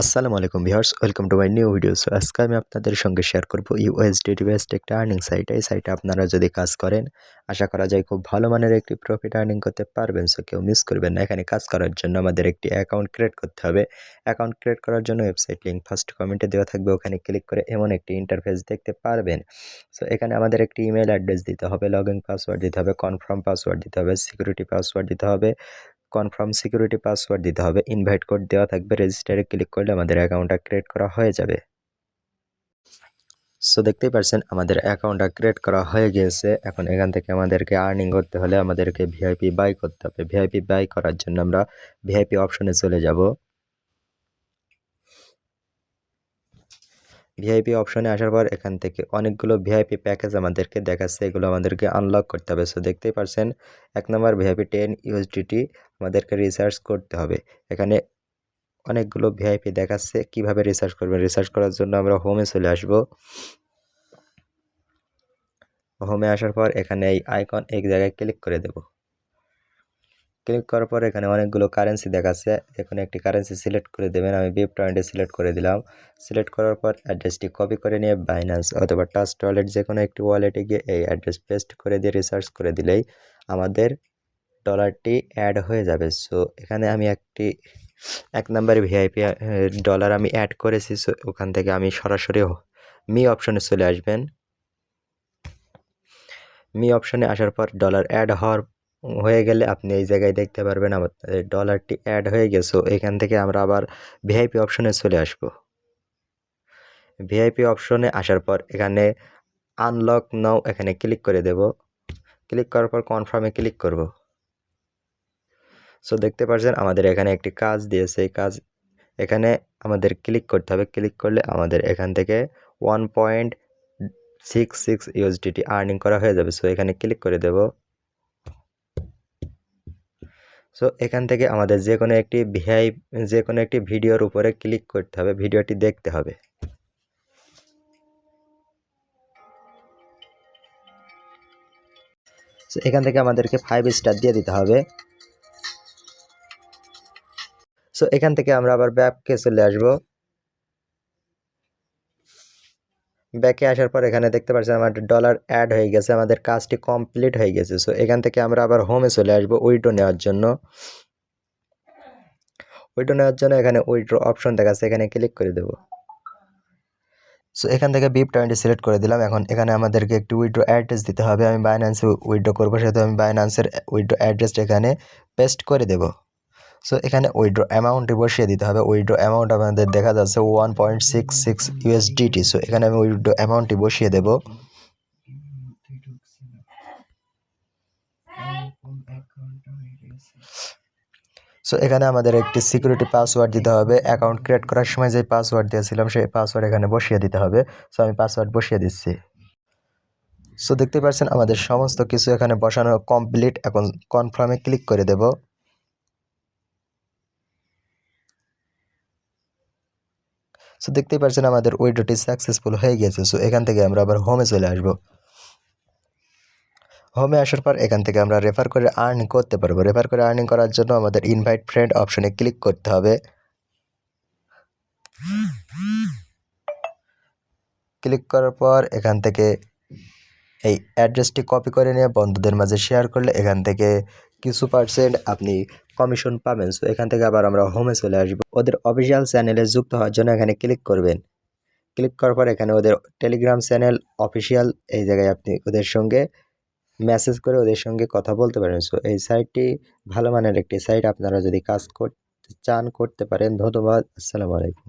আসসালামু আলাইকুম viewers, welcome to my new video. So আজকে আমি আপনাদের সঙ্গে শেয়ার করব ইউএসডিটি বেসড একটা আর্নিং সাইট। এই সাইটে আপনারা যদি কাজ করেন, আশা করা যায় খুব ভালো মানের একটি প্রফিট আর্নিং করতে পারবেন। সো কেউ মিস করবেন না। এখানে কাজ করার জন্য আমাদের একটি অ্যাকাউন্ট ক্রিয়েট করতে হবে। অ্যাকাউন্ট ক্রিয়েট করার জন্য ওয়েবসাইট লিঙ্ক ফার্স্ট কমেন্টে দেওয়া থাকবে, ওখানে ক্লিক করে এমন একটি ইন্টারফেস দেখতে পারবেন। সো এখানে আমাদের একটি ইমেল অ্যাড্রেস দিতে হবে, লগইন পাসওয়ার্ড দিতে হবে, কনফার্ম পাসওয়ার্ড দিতে হবে, সিকিউরিটি পাসওয়ার্ড দিতে হবে, কনফার্ম সিকিউরিটি পাসওয়ার্ড দিতে হবে, ইনভাইট কোড দেওয়া থাকবে। রেজিস্টারে ক্লিক করলে আমাদের অ্যাকাউন্টটা ক্রিয়েট করা হয়ে যাবে। সো দেখতেই পাচ্ছেন আমাদের অ্যাকাউন্টটা ক্রিয়েট করা হয়ে গিয়েছে। এখন এখান থেকে আমাদেরকে আর্নিং করতে হলে আমাদেরকে ভিআইপি বাই করতে হবে। ভিআইপি বাই করার জন্য আমরা ভিআইপি অপশনে চলে যাব। ভিআইপি অপশনে আসার পর এখান থেকে অনেকগুলো ভিআইপি প্যাকেজ আমাদেরকে দেখাচ্ছে, এগুলো আমাদেরকে আনলক করতে হবে। সো দেখতেই পাচ্ছেন 1 নম্বর ভিআইপি 10 ইউএসডিটি আমাদেরকে রিসার্চ করতে হবে। এখানে অনেকগুলো ভিআইপি দেখাচ্ছে, কিভাবে রিসার্চ করবেন। রিসার্চ করার জন্য আমরা হোমে চলে আসব। হোমে আসার পর এখানে এই আইকন এক জায়গায় ক্লিক করে দেব। ক্লিক করার পর এখানে অনেকগুলো কারেন্সি দেখাচ্ছে, এখানে একটি কারেন্সি সিলেক্ট করে দেবেন। আমি বিটটয়েন্টে সিলেক্ট করে দিলাম। সিলেক্ট করার পর অ্যাড্রেসটি কপি করে নিয়ে বাইন্যান্স অথবা ট্রাস্ট ওয়ালেট যে কোনো একটি ওয়ালেটে গিয়ে এই অ্যাড্রেস পেস্ট করে দিয়ে রিসার্চ করে দিলেই আমাদের ডলারটি অ্যাড হয়ে যাবে। সো এখানে আমি একটি 1 নম্বর ভিআইপি ডলার আমি অ্যাড করেছি। সো ওখান থেকে আমি সরাসরি মি অপশনে চলে আসবেন। মি অপশনে আসার পর ডলার অ্যাড হয়ে গেলে আপনি এই জায়গায় দেখতে পারবেন আমাদের ডলারটি অ্যাড হয়ে গেছে। সো এখান থেকে আমরা আবার ভিআইপি অপশনে চলে আসব। ভিআইপি অপশনে আসার পর এখানে আনলক নাও এখানে ক্লিক করে দেব। ক্লিক করার পর কনফার্মে ক্লিক করব। সো দেখতে পাচ্ছেন আমাদের এখানে একটি কাজ দিয়েছে, এই কাজ এখানে আমাদের ক্লিক করতে হবে। ক্লিক করলে আমাদের এখান থেকে 1.66 ইউএসডিটি আর্নিং করা হয়ে যাবে। সো এখানে ক্লিক করে দেব। সো এখান থেকে আমাদের যে কোনো একটি ভিডিওর উপরে ক্লিক করতে হবে, ভিডিওটি দেখতে হবে। সো এখান থেকে আমাদেরকে 5 স্টার দিয়ে দিতে হবে। সো এখান থেকে আমরা আবার ব্যাকে চলে আসব। ব্যাকে আসার পর এখানে দেখতে পাচ্ছেন আমাদের ডলার অ্যাড হয়ে গেছে, আমাদের কাজটি কমপ্লিট হয়ে গেছে। সো এখান থেকে আমরা আবার হোমে চলে আসব উইথড্র নেওয়ার জন্য। উইথড্র নেওয়ার জন্য এখানে উইথড্র অপশন দেখাচ্ছে, এখানে ক্লিক করে দেব। সো এখান থেকে বিটটয়েন্টে সিলেক্ট করে দিলাম। এখন এখানে আমাদেরকে একটি উইথড্র অ্যাড্রেস দিতে হবে। আমি বাইন্যান্সে উইথড্র করবো, সেহেতু আমি বাইন্যান্সের উইথড্র অ্যাড্রেসটা এখানে পেস্ট করে দেব। সো এখানে উইথড্র অ্যামাউন্টটি বসিয়ে দিতে হবে। উইথড্র অ্যামাউন্ট আমাদের দেখা যাচ্ছে 1.66 ইউএসডিটি। সো এখানে আমি উইথড্র অ্যামাউন্টটি বসিয়ে দেব। সো এখানে আমাদের একটি সিকিউরিটি পাসওয়ার্ড দিতে হবে। অ্যাকাউন্ট ক্রিয়েট করার সময় যে পাসওয়ার্ড দিয়েছিলাম সেই পাসওয়ার্ড এখানে বসিয়ে দিতে হবে। সো আমি পাসওয়ার্ড বসিয়ে দিচ্ছি। সো দেখতে পাচ্ছেন আমাদের সমস্ত কিছু এখানে বসানো কমপ্লিট। এখন কনফার্মে ক্লিক করে দেব। সো দেখতেই পাচ্ছেন আমাদের উইথড্রটি সাকসেসফুল হয়ে গেছে। সো এখান থেকে আমরা আবার হোমে চলে আসব। হোমে আসার পর এখান থেকে আমরা রেফার করে আর্নিং করতে পারবো। রেফার করে আর্নিং করার জন্য আমাদের ইনভাইট ফ্রেন্ড অপশনে ক্লিক করতে হবে। ক্লিক করার পর এখান থেকে এই অ্যাড্রেসটি কপি করে নিয়ে বন্ধুদের মাঝে শেয়ার করলে এখান থেকে কিছু পার্সেন্ট আপনি কমিশন পাবেন। সো এখান থেকে আবার আমরা হোমে চলে আসবো। ওদের অফিসিয়াল চ্যানেলে যুক্ত হওয়ার জন্য এখানে ক্লিক করবেন। ক্লিক করার পর এখানে ওদের টেলিগ্রাম চ্যানেল অফিসিয়াল, এই জায়গায় আপনি ওদের সঙ্গে মেসেজ করে ওদের সঙ্গে কথা বলতে পারেন। সো এই সাইটটি ভালো মানের একটি সাইট, আপনারা যদি কাজ করতে চান করতে পারেন। ধন্যবাদ। আসসালামু আলাইকুম।